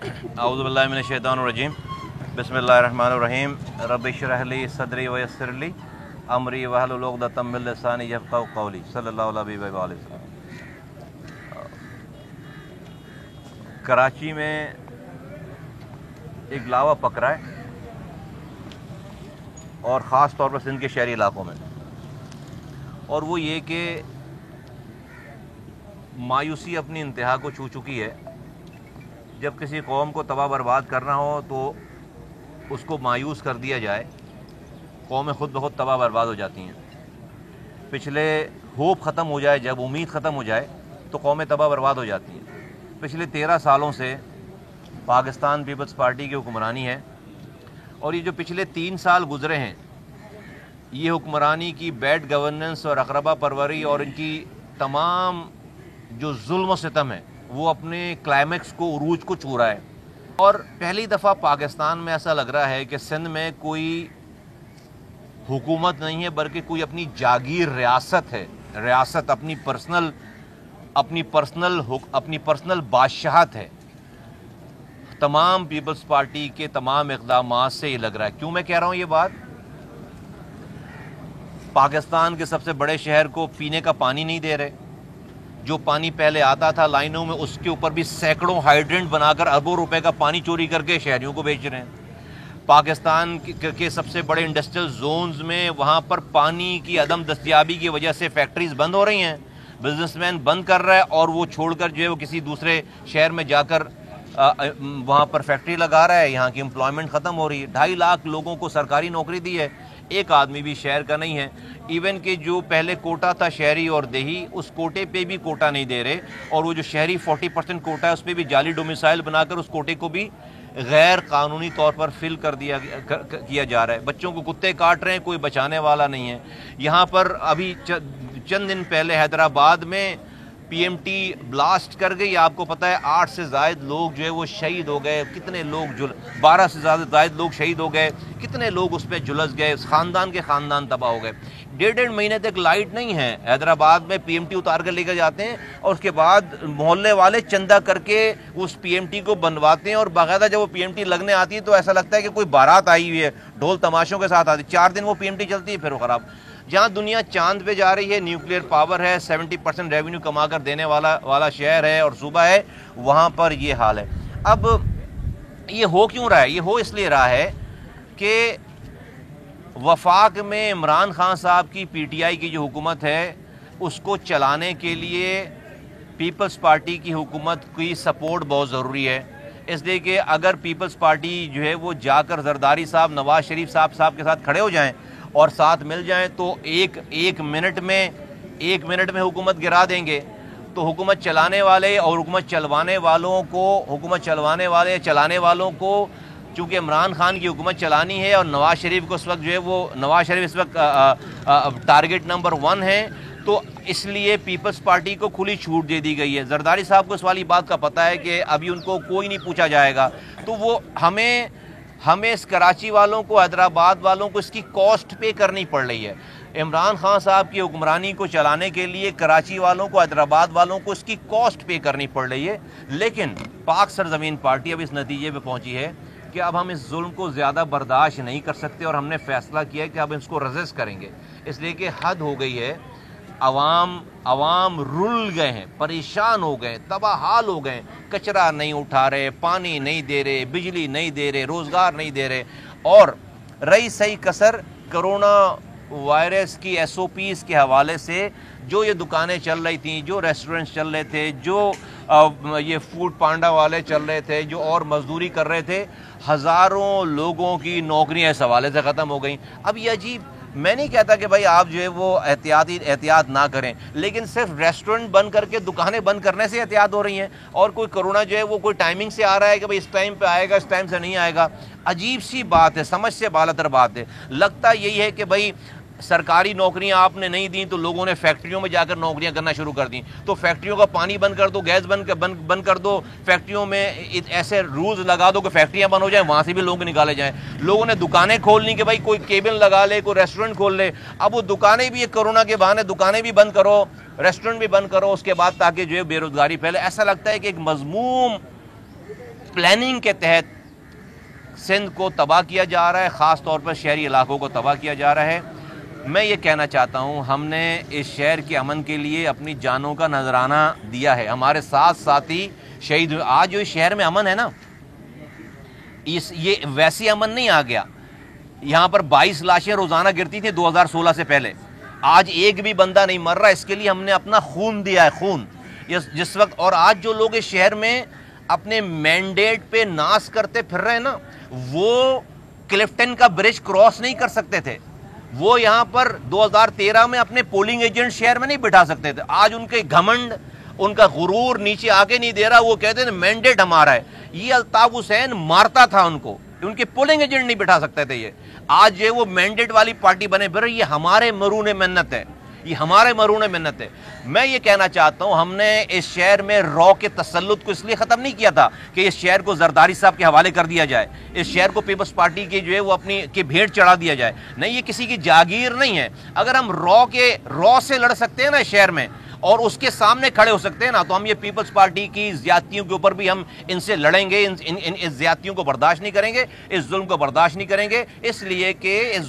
अऊज़ु बिल्लाहि मिनश शैतानिर रजीम बिस्मिल्लाहिर रहमानिर रहीम रब्बि इश्रह ली सदरी व यस्सिर ली अमरी वहलुल उक़दतम मिन लिसानी यफ़क़हू क़ौली सल्लल्लाहु अलैहि वसल्लम। कराची में एक लावा पकड़ा है और ख़ास तौर पर सिंध के शहरी इलाकों में, और वो ये कि मायूसी अपनी इंतहा को छू चुकी है। जब किसी कौम को तबाह बर्बाद करना हो तो उसको मायूस कर दिया जाए, कौमें खुद ब खुद तबाह बर्बाद हो जाती हैं। पिछले होप ख़त्म हो जाए, जब उम्मीद ख़त्म हो जाए तो कौमें तबाह बर्बाद हो जाती हैं। पिछले 13 सालों से पाकिस्तान पीपल्स पार्टी की हुक्मरानी है, और ये जो पिछले 3 साल गुजरे हैं, ये हुक्मरानी की बैड गवर्नेंस और अक़रबा परवरी और इनकी तमाम जो जुल्म और सितम है वो अपने क्लाइमेक्स को, उरूज को छू रहा है। और पहली दफ़ा पाकिस्तान में ऐसा लग रहा है कि सिंध में कोई हुकूमत नहीं है, बल्कि कोई अपनी जागीर रियासत है। रियासत अपनी पर्सनल बादशाहत है। तमाम पीपल्स पार्टी के तमाम इक़दामात से ये लग रहा है। क्यों मैं कह रहा हूँ ये बात? पाकिस्तान के सबसे बड़े शहर को पीने का पानी नहीं दे रहे। जो पानी पहले आता था लाइनों में, उसके ऊपर भी सैकड़ों हाइड्रेंट बनाकर अरबों रुपए का पानी चोरी करके शहरियों को बेच रहे हैं। पाकिस्तान के सबसे बड़े इंडस्ट्रियल जोन्स में वहाँ पर पानी की अदम दस्तयाबी की वजह से फैक्ट्रीज बंद हो रही हैं। बिजनेसमैन बंद कर रहा है और वो छोड़कर जो है वो किसी दूसरे शहर में जाकर वहाँ पर फैक्ट्री लगा रहा है। यहाँ की एम्प्लॉयमेंट ख़त्म हो रही है। 2.5 लाख लोगों को सरकारी नौकरी दी है, एक आदमी भी शहर का नहीं है। इवन कि जो पहले कोटा था शहरी और देही, उस कोटे पे भी कोटा नहीं दे रहे, और वो जो शहरी 40% कोटा है उस पर भी जाली डोमिसाइल बनाकर उस कोटे को भी गैर कानूनी तौर पर फिल कर किया जा रहा है। बच्चों को कुत्ते काट रहे हैं, कोई बचाने वाला नहीं है। यहाँ पर अभी चंद दिन पहले हैदराबाद में PMT ब्लास्ट कर गई। आपको पता है 8 से ज़ायद लोग जो है वो शहीद हो गए। कितने लोग 12 से ज़ायद लोग शहीद हो गए। कितने लोग उस पर झुलस गए। ख़ानदान के ख़ानदान तबाह हो गए। 1.5 महीने तक लाइट नहीं है। हैदराबाद में PMT उतार कर लेकर जाते हैं और उसके बाद मोहल्ले वाले चंदा करके उस PMT को बनवाते हैं, और बाकायदा जब वो PMT लगने आती है तो ऐसा लगता है कि कोई बारात आई हुई है, ढोल तमाशों के साथ आती है। 4 दिन वो PMT चलती है, फिर वो ख़राब। जहाँ दुनिया चांद पे जा रही है, न्यूक्लियर पावर है, 70% रेवेन्यू कमा कर देने वाला शहर है और सूबा है, वहाँ पर ये हाल है। अब ये हो क्यों रहा है? ये हो इसलिए रहा है कि वफाक में इमरान खान साहब की PTI की जो हुकूमत है उसको चलाने के लिए पीपल्स पार्टी की हुकूमत की सपोर्ट बहुत ज़रूरी है। इसलिए कि अगर पीपल्स पार्टी जो है वो जाकर जरदारी साहब, नवाज शरीफ साहब के साथ खड़े हो जाएं और साथ मिल जाएं तो एक मिनट में हुकूमत गिरा देंगे। तो हुकूमत चलाने वाले और हुकूमत चलवाने वालों को चूँकि इमरान खान की हुकूमत चलानी है और नवाज शरीफ को इस वक्त जो है वो इस वक्त टारगेट नंबर 1 है, तो इसलिए पीपल्स पार्टी को खुली छूट दे दी गई है। जरदारी साहब को इस वाली बात का पता है कि अभी उनको कोई नहीं पूछा जाएगा, तो वो हमें इस कराची वालों को, हैदराबाद वालों को इसकी कॉस्ट पे करनी पड़ रही है। इमरान खान साहब की हुक्मरानी को चलाने के लिए कराची वालों को, हैदराबाद वालों को इसकी कॉस्ट पे करनी पड़ रही है। लेकिन पाक सरजमीन पार्टी अब इस नतीजे पे पहुंची है कि अब हम इस जुल्म को ज़्यादा बर्दाश्त नहीं कर सकते, और हमने फैसला किया है कि अब इसको रजिस्ट करेंगे। इसलिए कि हद हो गई है। अवाम रुल गए हैं, परेशान हो गए, तबाहाल हो गए। कचरा नहीं उठा रहे, पानी नहीं दे रहे, बिजली नहीं दे रहे, रोज़गार नहीं दे रहे, और रही सही कसर कोरोना वायरस की SOPs के हवाले से जो ये दुकानें चल रही थी, जो रेस्टोरेंट्स चल रहे थे, जो ये फूड पांडा वाले चल रहे थे, जो और मजदूरी कर रहे थे, हज़ारों लोगों की नौकरियां इस हवाले से ख़त्म हो गई। अब ये अजीब, मैं नहीं कहता कि भाई आप जो है वो एहतियात ना करें, लेकिन सिर्फ रेस्टोरेंट बंद करके, दुकानें बंद करने से एहतियात हो रही हैं, और कोई कोरोना जो है वो कोई टाइमिंग से आ रहा है कि भाई इस टाइम पे आएगा, इस टाइम से नहीं आएगा। अजीब सी बात है, समझ से बालातर बात है। लगता यही है कि भाई सरकारी नौकरियां आपने नहीं दी तो लोगों ने फैक्ट्रियों में जाकर नौकरियां करना शुरू कर दी। तो फैक्ट्रियों का पानी बंद कर दो, गैस बंद कर दो, फैक्ट्रियों में ऐसे रूल्स लगा दो कि फैक्ट्रियां बंद हो जाएं, वहां से भी लोग निकाले जाएं। लोगों ने दुकानें खोलनी कि भाई कोई केबिन लगा ले, कोई रेस्टोरेंट खोल ले। अब वो दुकानें भी, ये कोरोना के बहाने दुकानें भी बंद करो, रेस्टोरेंट भी बंद करो उसके बाद, ताकि जो है बेरोजगारी फैले। ऐसा लगता है कि एक پلاننگ کے تحت سندھ کو تباہ کیا جا رہا ہے، خاص طور پر شہری علاقوں کو تباہ کیا جا رہا ہے۔ میں یہ کہنا چاہتا ہوں ہم نے اس شہر کے امن کے لیے اپنی جانوں کا نذرانہ دیا ہے، ہمارے ساتھ ساتھی شہید ہوئے۔ آج جو اس شہر میں امن ہے نا، یہ ویسی امن نہیں آ گیا۔ یہاں پر 22 لاشیں روزانہ گرتی تھیں 2016 سے پہلے، آج ایک بھی بندہ نہیں مر رہا۔ اس کے لیے ہم نے اپنا خون دیا ہے، خون جس وقت۔ اور آج جو لوگ اس شہر میں اپنے مینڈیٹ پہ ناز کرتے پھر رہے ہیں نا، وہ کلفٹن کا برج کراس نہیں کر سکتے تھے، وہ یہاں پر 2013 میں اپنے پولنگ ایجنٹ شہر میں نہیں بٹھا سکتے تھے۔ آج ان کے گھمنڈ، ان کا غرور نیچے آگے نہیں دے رہا، وہ کہتے ہیں مینڈیٹ ہمارا ہے۔ یہ الطاف حسین مارتا تھا ان کو، ان کے پولنگ ایجنٹ نہیں بٹھا سکتے تھے یہ۔ آج یہ وہ مینڈیٹ والی پارٹی بنے پھر، یہ ہمارے مرہون منت ہے، یہ ہمارے مرہون منت ہے۔ میں یہ کہنا چاہتا ہوں ہم نے اس شہر میں رو کے تسلط کو اس لیے ختم نہیں کیا تھا کہ اس شہر کو زرداری صاحب کے حوالے کر دیا جائے، اس شہر کو پیپلز پارٹی کی جو ہے وہ اپنی کی بھیڑ چڑھا دیا جائے۔ نہیں، یہ کسی کی جاگیر نہیں ہے۔ اگر ہم رو سے لڑ سکتے ہیں نا اس شہر میں اور اس کے سامنے کھڑے ہو سکتے ہیں نا، تو ہم یہ پیپلز پارٹی کی زیادتیوں کے اوپر بھی ہم ان سے لڑیں گے، اس زیادتیوں کو برداشت نہیں کریں گے، اس ظلم کو برداشت نہیں کریں گے، اس لیے کہ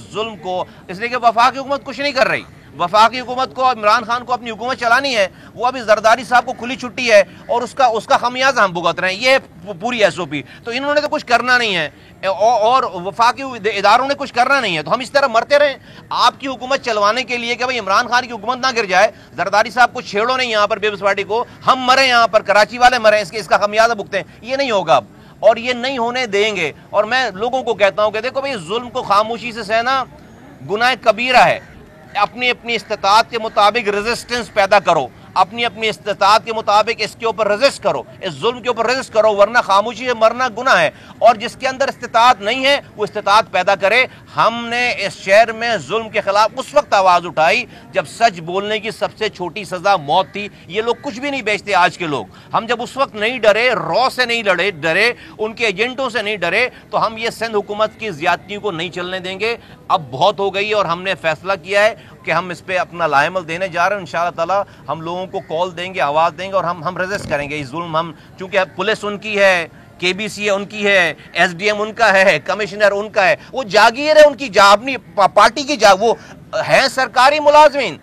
وفاقی حکومت کچھ نہیں کر رہی۔ وفاقی حکومت کو، عمران خان کو اپنی حکومت چلانی ہے، وہ ابھی زرداری صاحب کو کھلی چھٹی ہے اور اس کا خمیازہ ہم بھگت رہے ہیں، یہ پوری ایس او پی۔ تو انہوں نے تو کچھ کرنا نہیں ہے اور وفاقی اداروں نے کچھ کرنا نہیں ہے، تو ہم اس طرح مرتے رہیں۔ آپ کی حکومت چلوانے کے لیے کہ بھئی عمران خان کی حکومت نہ گر جائے، زرداری صاحب کو چھیڑو نہیں یہاں پر پیپلز پارٹی کو، ہم مریں یہاں پر، کراچی والے مریں، اس کا خمیازہ بھگتیں۔ یہ نہیں ہوگا اب، اور یہ نہیں ہونے دیں گے۔ اور میں لوگوں کو کہتا ہوں کہ دیکھو بھئی، ظلم کو خاموشی سے سہنا گناہ کبیرہ ہے۔ اپنی استطاعت کے مطابق ریزسٹنس پیدا کرو، اپنی استطاعت کے مطابق اس کے اوپر ریزسٹ کرو، اس ظلم کے اوپر ریزسٹ کرو، ورنہ خاموشی سے مرنا گناہ ہے۔ اور جس کے اندر استطاعت نہیں ہے وہ استطاعت پیدا کرے۔ ہم نے اس شہر میں ظلم کے خلاف اس وقت آواز اٹھائی جب سچ بولنے کی سب سے چھوٹی سزا موت تھی۔ یہ لوگ کچھ بھی نہیں بیچتے آج کے لوگ۔ ہم جب اس وقت نہیں ڈرے، رو سے نہیں ڈرے، ان کے ایجنٹوں سے نہیں ڈرے، تو ہم یہ سندھ حکومت کی زیادتیوں کو نہیں چلنے دیں گے۔ اب بہت ہو گئی ہے اور ہم نے فیصلہ کیا ہے کہ ہم اس پہ اپنا لائے عمل دینے جا رہے ہیں۔ انشاءاللہ تعالی ہم لوگوں کو کال دیں گے، آواز دیں گے، اور ہم ریزسٹ کریں گے اس ظلم۔ ہم چونکہ پولیس ان کی ہے، کے بی سی ان کی ہے، ایس ڈی ایم ان کا ہے، کمشنر ان کا ہے، وہ جاگیر ہے ان کی، اپنی پارٹی کی وہ ہیں سرکاری ملازمین،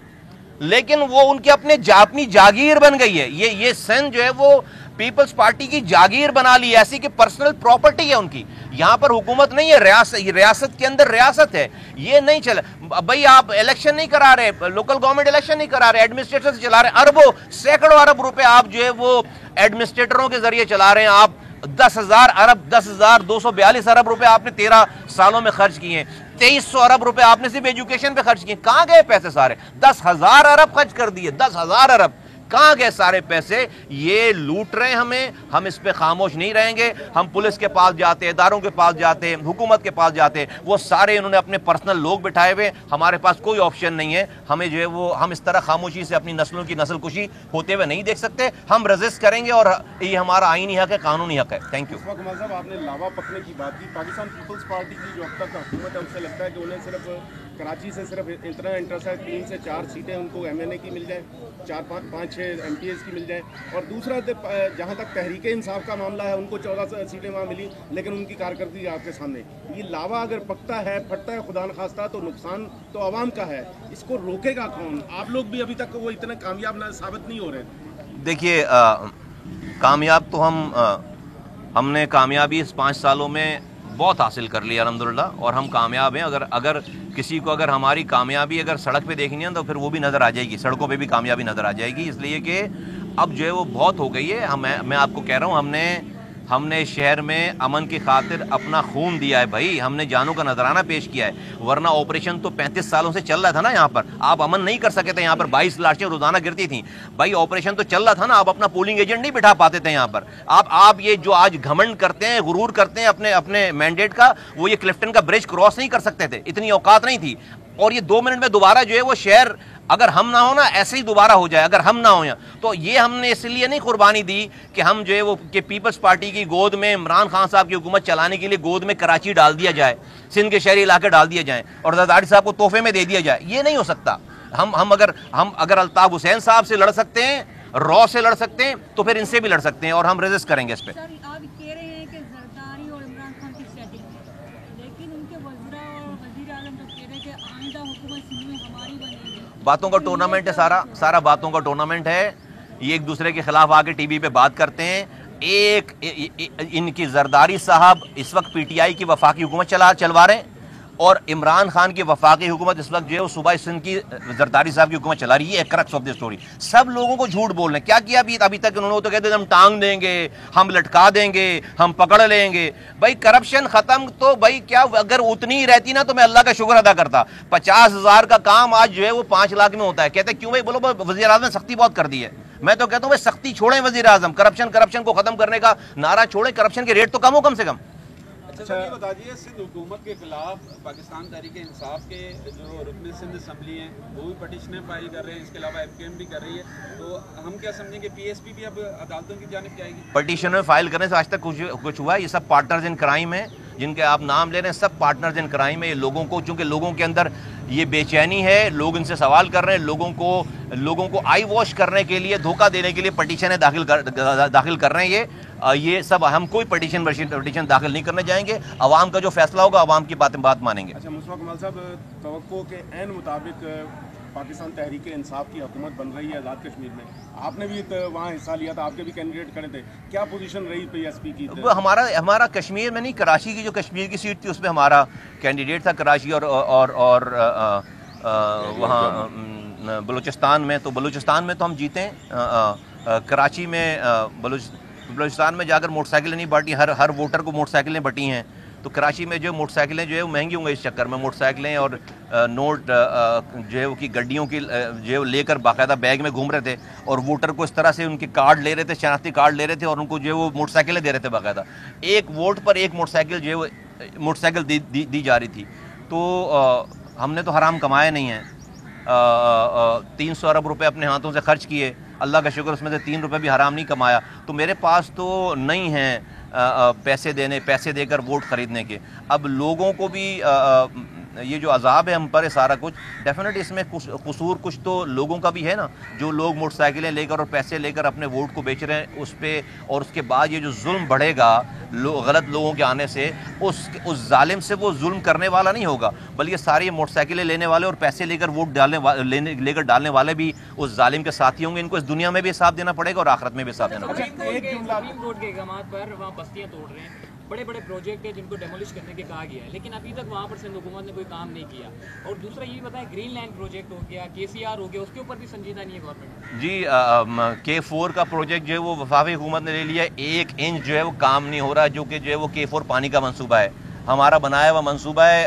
لیکن وہ ان کے اپنی جاگیر بن گئی ہے۔ یہ سندھ جو ہے وہ پیپلز پارٹی کی جاگیر بنا لی، ایسی کہ پرسنل پراپرٹی ہے ان کی۔ یہاں پر حکومت نہیں ہے، ریاست کے اندر ریاست ہے۔ یہ نہیں چلا بھائی، آپ الیکشن نہیں کرا رہے، لوکل گورنمنٹ الیکشن نہیں کرا رہے، ایڈمنسٹریٹر سے چلا رہے ہیں، اربوں سینکڑوں ارب روپے آپ جو ہے وہ ایڈمنسٹریٹروں کے ذریعے چلا رہے ہیں۔ آپ 10,242 ارب روپے آپ نے 13 سالوں میں خرچ کیے ہیں، 2300 ارب روپے آپ نے صرف ایجوکیشن پہ خرچ کیے۔ کہاں گئے پیسے سارے؟ 10,000 ارب خرچ کر دیے، 10,000 ارب کہاں گئے سارے پیسے؟ یہ لوٹ رہے ہیں ہمیں، ہم اس پہ خاموش نہیں رہیں گے۔ ہم پولیس کے پاس جاتے، اداروں کے پاس جاتے، حکومت کے پاس جاتے، وہ سارے انہوں نے اپنے پرسنل لوگ بٹھائے ہوئے، ہمارے پاس کوئی آپشن نہیں ہے۔ ہمیں جو ہے وہ ہم اس طرح خاموشی سے اپنی نسلوں کی نسل کشی ہوتے ہوئے نہیں دیکھ سکتے۔ ہم ریزسٹ کریں گے اور یہ ہمارا آئینی حق ہے، قانونی حق ہے۔ Thank you. صاحب، آپ نے لاوا پکنے کی بات کی، پاکستان پیپلز پارٹی کی جو اب تک حکومت ہے، ان سے لگتا ہے کہ انہیں صرف کراچی سے صرف اتنا انٹرسٹ ہے 3 سے 4 سیٹیں ان کو ایم این اے کی مل جائیں، 4-5-6 ایم پی ایز کی مل جائیں، اور دوسرا جہاں تک تحریک انصاف کا معاملہ ہے، ان کو 14 سیٹیں وہاں ملی، لیکن ان کی کارکردگی آپ کے سامنے۔ یہ لاوا اگر پکتا ہے، پھٹتا ہے خدا نخواستہ، تو نقصان تو عوام کا ہے، اس کو روکے گا کون؟ آپ لوگ بھی ابھی تک وہ اتنے کامیاب ثابت نہیں ہو رہے۔ دیکھیے، کامیاب تو ہم نے کامیابی اس 5 سالوں میں بہت حاصل کر لی الحمدللہ، اور ہم کامیاب ہیں۔ اگر کسی کو ہماری کامیابی سڑک پہ دیکھنی ہے تو پھر وہ بھی نظر آ جائے گی، سڑکوں پہ بھی کامیابی نظر آ جائے گی، اس لیے کہ اب جو ہے وہ بہت ہو گئی ہے۔ میں آپ کو کہہ رہا ہوں، ہم نے شہر میں امن کی خاطر اپنا خون دیا ہے بھائی، ہم نے جانوں کا نذرانہ پیش کیا ہے، ورنہ آپریشن تو 35 سالوں سے چل رہا تھا نا یہاں پر۔ آپ امن نہیں کر سکے تھے، یہاں پر 22 لاشیں روزانہ گرتی تھیں بھائی، آپریشن تو چل رہا تھا نا، آپ اپنا پولنگ ایجنٹ نہیں بٹھا پاتے تھے یہاں پر۔ آپ یہ جو آج گھمنڈ کرتے ہیں، غرور کرتے ہیں اپنے مینڈیٹ کا، وہ یہ کلفٹن کا برج کراس نہیں کر سکتے تھے، اتنی اوقات نہیں تھی۔ اور یہ 2 منٹ میں دوبارہ جو ہے وہ شہر، اگر ہم نہ ہونا ایسے ہی دوبارہ ہو جائے، اگر ہم نہ ہوئیں تو یہ ہم نے اس لیے نہیں قربانی دی کہ ہم جو ہے وہ کہ پیپلز پارٹی کی گود میں عمران خان صاحب کی حکومت چلانے کے لیے گود میں کراچی ڈال دیا جائے، سندھ کے شہری علاقے ڈال دیے جائیں اور زرداری صاحب کو تحفے میں دے دیا جائے، یہ نہیں ہو سکتا۔ ہم اگر الطاف حسین صاحب سے لڑ سکتے ہیں، رو سے لڑ سکتے ہیں، تو پھر ان سے بھی لڑ سکتے ہیں، اور ہم ریزسٹ کریں گے اس پہ۔ سر، آپ کہہ رہے ہیں कि जरदारी और इमरान खान की सेटिंग है, लेकिन उनके वज़ीरा और वज़ीर आज़म जो कह रहे कि आइंदा हुकूमत सिंध में हमारी बनेगी। बातों का टूर्नामेंट है, सारा बातों का टूर्नामेंट है। ये एक दूसरे के खिलाफ आके टीवी पे बात करते हैं। इनकी जरदारी साहब इस वक्त पीटीआई की वफाकी हुकूमत चलवा रहे हैं और इमरान खान की वफाकी हुकूमत इस वक्त जो है सूबाई सिंध की जरदारी साहब की हुकूमत चला रही है। क्रक्स ऑफ द स्टोरी, सब लोगों को झूठ बोल रहे हैं। क्या किया अभी तक उन्होंने? तो कहते थे हम टांग देंगे, हम लटका देंगे, हम पकड़ लेंगे। भाई करप्शन खत्म तो भाई क्या, अगर उतनी ही रहती ना तो मैं अल्लाह का शुक्र अदा करता। 50,000 का काम आज जो है वो 5 लाख में होता है। कहते क्यों भाई? बोलो वज़ीर आज़म ने सख्ती बहुत कर दी है। मैं तो कहता हूँ भाई सख्ती छोड़ें वज़ीर आज़म, करप्शन को खत्म करने का नारा छोड़ें, करप्शन के रेट तो कम हो कम से कम। अच्छा ये बताइए, सिंध हुकूमत के खिलाफ पाकिस्तान तहरीक इंसाफ के जो रुकन सिंध असम्बली हैं वो भी पटिशनें फाइल कर रहे हैं, इसके अलावा एफकेएम भी कर रही है, तो हम क्या समझेंगे पीएसपी भी अब अदालतों की जानिब जाएगी? पटिशन में फाइल करने से आज तक कुछ हुआ? ये सब पार्टनर्स इन क्राइम है जिनके आप नाम ले रहे हैं, सब पार्टनर्स इन क्राइम है। ये लोगों को, चूंकि लोगों के अंदर ये बेचैनी है, लोग इनसे सवाल कर रहे हैं, लोगों को आई वॉश करने के लिए, धोखा देने के लिए पटिशनें दाखिल कर रहे हैं। ये सब, हम कोई पटिशन दाखिल नहीं करने जाएंगे। अवाम का जो फैसला होगा अवाम की बात मानेंगे। अच्छा मुस्तफा कमाल साहब, तवक्को के ऐन मुताबिक पाकिस्तान तहरीक इंसाफ की हुकूमत बन रही है आज़ाद कश्मीर में, आपने भी वहाँ हिस्सा लिया था, आपके भी कैंडिडेट खड़े थे, क्या पोजीशन रही पीएसपी की? हमारा कश्मीर में नहीं, कराची की जो कश्मीर की सीट थी उसमें हमारा कैंडिडेट था। कराची और वहाँ बलूचिस्तान में, तो बलूचिस्तान में तो हम जीते हैं। कराची में बलूचिस्तान में जाकर मोटरसाइकिलें नहीं बांटी, हर वोटर को मोटरसाइकिलें बटी हैं। तो कराची में जो मोटरसाइकिलें जो है वो महंगी होंगी इस चक्कर में। मोटरसाइकिलें और नोट जो है वो की गड्डियों की जो है लेकर बाकायदा बैग में घूम रहे थे और वोटर को इस तरह से उनके कार्ड ले रहे थे, शनाख्ती कार्ड ले रहे थे और उनको जो है वो मोटरसाइकिलें दे रहे थे बाकायदा। एक वोट पर एक मोटरसाइकिल जो है वो मोटरसाइकिल दी जा रही थी। तो हमने तो हराम कमाए नहीं हैं। 300 अरब रुपए अपने हाथों से खर्च किए, अल्लाह का शुक्र उसमें से 3 रुपए भी हराम नहीं कमाया। तो मेरे पास तो नहीं हैं पैसे देकर वोट ख़रीदने के। अब लोगों को भी ये जो अजाब है हम पर, सारा कुछ डेफिनेटली इसमें कसूर कुछ तो लोगों का भी है ना, जो लोग मोटरसाइकिलें लेकर और पैसे लेकर अपने वोट को बेच रहे हैं उस पर। और उसके बाद ये जो जुल्म बढ़ेगा गलत लोगों के आने से, उस जालिम से वो जुल्म करने वाला नहीं होगा, बल्कि सारी मोटरसाइकिलें लेने वाले और पैसे लेकर वोट डालने वाले भी उस जालिम के साथी होंगे। इनको इस दुनिया में भी हिसाब देना पड़ेगा और आखिरत में भी हिसाब देना पड़ेगा। सुप्रीम कोर्ट के इक़दामात पर वहाँ बस्तियाँ तोड़ रहे हैं, बड़े प्रोजेक्ट है जिनको डेमोलिश करने के कहा गया है, लेकिन अभी तक वहाँ पर सिंध हुकूमत ने कोई काम नहीं किया। और दूसरा ये भी बताएं, ग्रीन लैंड प्रोजेक्ट हो गया, KCR हो गया, उसके ऊपर भी संजीदा नहीं है गवर्नमेंट जी। K4 का प्रोजेक्ट जो है वो वफाकी हुकूमत ने ले लिया। 1 इंच जो है वो काम नहीं हो रहा, जो कि जो है वो K4 पानी का मंसूबा है, हमारा बनाया हुआ मंसूबा है।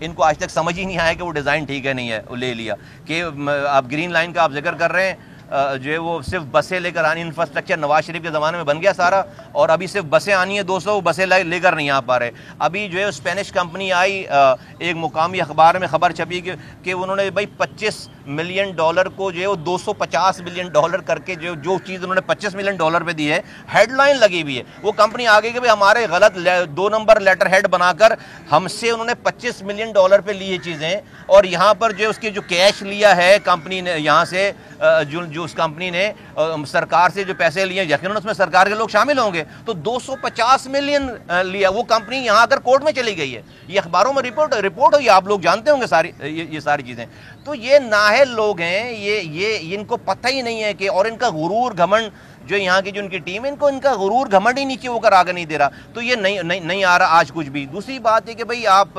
इनको आज तक समझ ही नहीं आया कि वो डिज़ाइन ठीक है नहीं है, वो ले लिया। कि आप ग्रीन लाइन का आप जिक्र कर रहे हैं, जो है वो सिर्फ बसें लेकर आनी, इंफ्रास्ट्रक्चर नवाज शरीफ के ज़माने में बन गया सारा, और अभी सिर्फ बसें आनी है 200, बसें लेकर नहीं आ पा रहे। अभी जो है स्पेनिश कंपनी आई, एक मुकामी अखबार में खबर छपी कि उन्होंने भाई $25 मिलियन को जो है वो $250 मिलियन करके जो चीज़ उन्होंने $25 मिलियन पे दी है, हेडलाइन लगी हुई है। वो कंपनी आगे कि भाई हमारे गलत 2 नंबर लेटर हेड बनाकर हमसे उन्होंने $25 मिलियन पे ली है चीज़ें, और यहाँ पर जो उसके जो कैश लिया है कंपनी ने यहाँ से, जो उस कंपनी ने सरकार से जो पैसे लिए, यकीनन उसमें सरकार के लोग शामिल होंगे, तो 250 मिलियन लिया। वो कंपनी यहाँ आकर कोर्ट में चली गई है, ये अखबारों में रिपोर्ट हुई, आप लोग जानते होंगे ये सारी चीज़ें। तो ये नाअहल लोग हैं, ये इनको पता ही नहीं है कि, और इनका गुरूर घमंड जो यहाँ की जो उनकी टीम है, इनका गुरूर घमंड ही नीचे होकर आगे नहीं दे रहा। तो ये नहीं आ रहा आज कुछ भी। दूसरी बात है कि भाई आप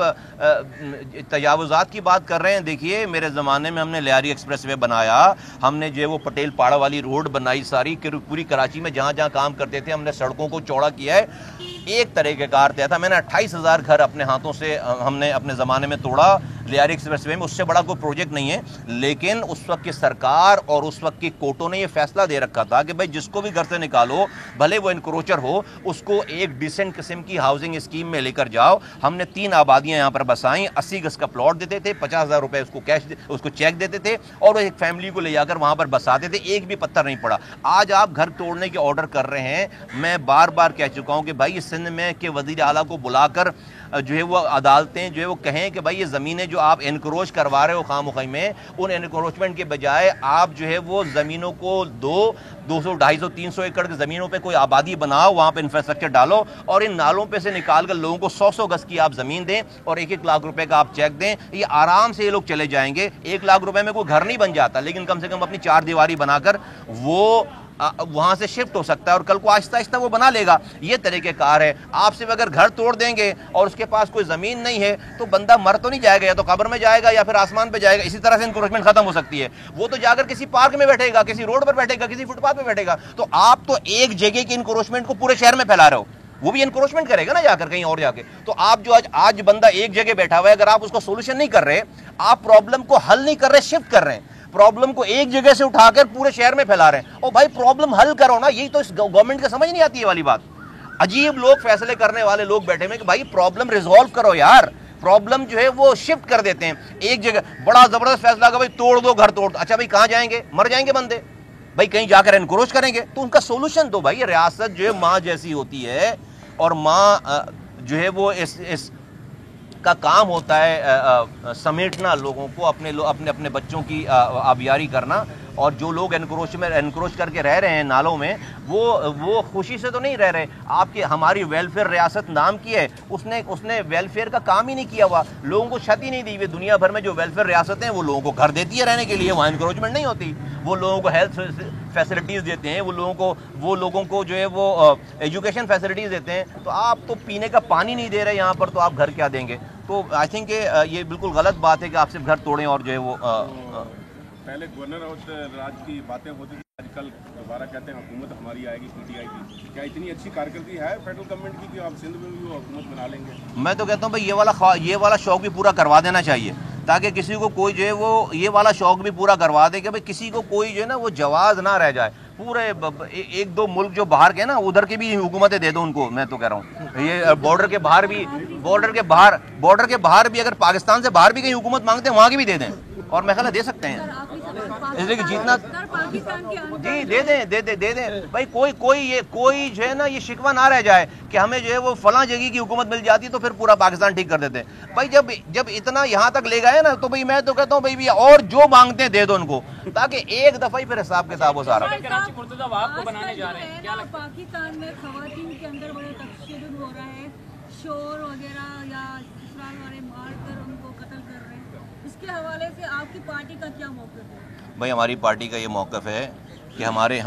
तजावुज़ात की बात कर रहे हैं। देखिए मेरे ज़माने में हमने लियारी एक्सप्रेस वे बनाया, हमने जो है वो पटेल पाड़ा वाली रोड बनाई, सारी पूरी कराची में जहाँ जहाँ काम करते थे हमने सड़कों को चौड़ा किया है। एक तरीक़ेकार तय था, मैंने 28,000 घर अपने हाथों से हमने अपने ज़माने में तोड़ा लियारी एक्सप्रेस वे में। उससे बड़ा कोई प्रोजेक्ट नहीं है, लेकिन उस वक्त की सरकार और उस वक्त की कोर्टों ने ये फैसला दे रखा था कि भाई जिसको भी घर से निकालो, भले वो इनक्रोचर हो, उसको एक डिसेंट किस्म की हाउसिंग स्कीम में लेकर जाओ। हमने 3 आबादियां यहाँ पर बसाई, 80 गज का प्लॉट देते थे, 50,000 रुपए उसको चेक देते थे, और एक फैमिली को ले जाकर वहाँ पर बसाते थे, एक भी पत्थर नहीं पड़ा। आज आप घर तोड़ने के ऑर्डर कर रहे हैं। मैं बार बार कह चुका हूँ कि भाई سندھ میں کہ وزیر اعلیٰ کو بلا کر جو ہے وہ عدالتیں جو ہے وہ کہیں کہ بھائی یہ زمینیں جو آپ انکروچ کروا رہے ہو خواہ مخواہ میں، ان انکروچمنٹ کے بجائے آپ جو ہے وہ زمینوں کو 200 250 300 ایکڑ کی زمینوں پہ کوئی آبادی بناؤ، وہاں پہ انفراسٹرکچر ڈالو، اور ان نالوں پہ سے نکال کر لوگوں کو 100 گز کی آپ زمین دیں اور 1 لاکھ روپے کا آپ چیک دیں، یہ آرام سے یہ لوگ چلے جائیں گے۔ 1 لاکھ روپے میں کوئی گھر نہیں بن جاتا، لیکن کم سے کم اپنی 4 دیواری بنا کر وہ وہاں سے شفٹ ہو سکتا ہے، اور کل کو آہستہ آہستہ وہ بنا لے گا۔ یہ طریقہ کار ہے۔ آپ صرف اگر گھر توڑ دیں گے اور اس کے پاس کوئی زمین نہیں ہے تو بندہ مر تو نہیں جائے گا، یا تو قبر میں جائے گا یا پھر آسمان پہ جائے گا۔ اسی طرح سے انکروچمنٹ ختم ہو سکتی ہے۔ وہ تو جا کر کسی پارک میں بیٹھے گا، کسی روڈ پر بیٹھے گا، کسی فٹ پاتھ پہ بیٹھے گا۔ تو آپ تو ایک جگہ کی انکروچمنٹ کو پورے شہر میں پھیلا رہے ہو، وہ بھی انکروچمنٹ کرے گا نا جا کر کہیں اور جا کے۔ تو آپ جو آج بندہ ایک جگہ بیٹھا ہوا ہے، اگر آپ اس کو سولوشن نہیں کر رہے، آپ پرابلم کو حل نہیں کر رہے، شفٹ کر رہے ہیں، پرابلم کو ایک جگہ سے اٹھا کر پورے شہر میں پھیلا رہے ہیں۔ اور بھائی پرابلم حل کرو نا، یہی تو اس گورنمنٹ کا سمجھ نہیں آتی ہے والی بات۔ عجیب لوگ فیصلے کرنے والے لوگ بیٹھے ہوئے کہ بھائی پرابلم ریزالو کرو یار، پرابلم جو ہے وہ شفٹ کر دیتے ہیں ایک جگہ۔ بڑا زبردست فیصلہ کہ بھائی توڑ دو گھر، توڑ دو، اچھا بھائی کہاں جائیں گے؟ مر جائیں گے بندے، بھائی کہیں جا کر انکروچ کریں گے تو ان کا سولوشن دو۔ بھائی ریاست جو ہے ماں جیسی ہوتی ہے، اور ماں جو ہے وہ اس کا کام ہوتا ہے سمیٹنا لوگوں کو، اپنے بچوں کی آبیاری کرنا۔ اور جو لوگ انکروچ کر کے رہ رہے ہیں نالوں میں، وہ خوشی سے تو نہیں رہ رہے۔ آپ کی ہماری ویلفیئر ریاست نام کی ہے، اس نے ویلفیئر کا کام ہی نہیں کیا ہوا، لوگوں کو چھت ہی نہیں دی ہوئی۔ دنیا بھر میں جو ویلفیئر ریاستیں ہیں وہ لوگوں کو گھر دیتی ہے رہنے کے لیے، وہاں انکروچمنٹ نہیں ہوتی۔ وہ لوگوں کو ہیلتھ فیسلٹیز دیتے ہیں، وہ لوگوں کو جو ہے وہ ایجوکیشن فیسلٹیز دیتے ہیں۔ تو آپ تو پینے کا پانی نہیں دے رہے یہاں پر، تو آپ گھر کیا دیں گے؟ تو آئی تھنک کہ یہ بالکل غلط بات ہے کہ آپ صرف گھر توڑیں اور جو ہے وہ پہلے گورنر اور راج کی باتیں ہوتی تھی، آج کل دوبارہ کہتے ہیں حکومت ہماری آئے گی پی ٹی آئی کی۔ کیا اتنی اچھی کارکردگی ہے فیڈرل گورنمنٹ کی کہ آپ سندھ میں بھی وہ حکومت بنا لیں گے؟ میں تو کہتا ہوں بھائی یہ والا شوق بھی پورا کروا دینا چاہیے، تاکہ کسی کو کوئی جو ہے وہ یہ والا شوق بھی پورا کروا دے کہ بھائی کسی کو کوئی جو ہے نا وہ جواز نہ رہ جائے۔ پورے 1-2 ملک جو باہر کے نا ادھر کی بھی حکومتیں دے دو ان کو۔ میں تو کہہ رہا ہوں یہ بارڈر کے باہر بھی اگر پاکستان سے باہر بھی کہیں حکومت مانگتے ہیں وہاں کی بھی دے دیں، اور میں خیال ہے دے سکتے ہیں، اس لیے کہ جیتنا جی دے دیں بھائی۔ کوئی جو ہے نا یہ شکوہ نہ رہ جائے کہ ہمیں جو ہے وہ فلاں جگہ کی حکومت مل جاتی تو پھر پورا پاکستان ٹھیک کر دیتے ہیں۔ بھائی جب اتنا یہاں تک لے گئے نا تو بھائی میں تو کہتا ہوں بھائی اور جو مانگتے ہیں دے دو ان کو، تاکہ ایک دفعہ ہی پھر حساب کتاب ہو سارا۔ کراچی مرتضیٰ وہاب کو بنانے جا رہے ہیں، کیا لگتا ہے؟ پاکستان میں خواتین کے اندر بڑے تشدد ہو رہا ہے، شور وغیرہ یا سسرال والے مار کر ان کو قتل کر رہے ہیں، اس کے حوالے سے آپ کی پارٹی کا کیا موقف ہے؟ بھائی ہماری پارٹی کا یہ موقف ہے کہ ہمارے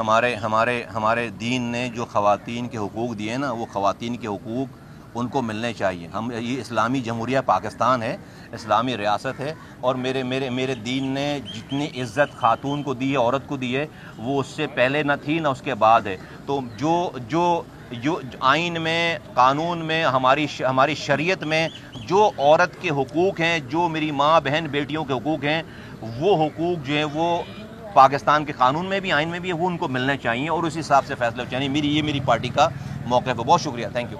دین نے جو خواتین کے حقوق دیے نا، وہ خواتین کے حقوق ان کو ملنے چاہیے۔ یہ اسلامی جمہوریہ پاکستان ہے، اسلامی ریاست ہے، اور میرے دین نے جتنی عزت خاتون کو دی ہے، عورت کو دی ہے، وہ اس سے پہلے نہ تھی نہ اس کے بعد ہے۔ تو جو آئین میں، قانون میں، ہماری شریعت میں جو عورت کے حقوق ہیں، جو میری ماں بہن بیٹیوں کے حقوق ہیں، وہ حقوق جو ہیں وہ پاکستان کے قانون میں بھی، آئین میں بھی، وہ ان کو ملنے چاہیے، اور اسی حساب سے فیصلے ہونے چاہیے۔ یہ میری پارٹی کا موقف ہے۔ بہت شکریہ، تھینک یو۔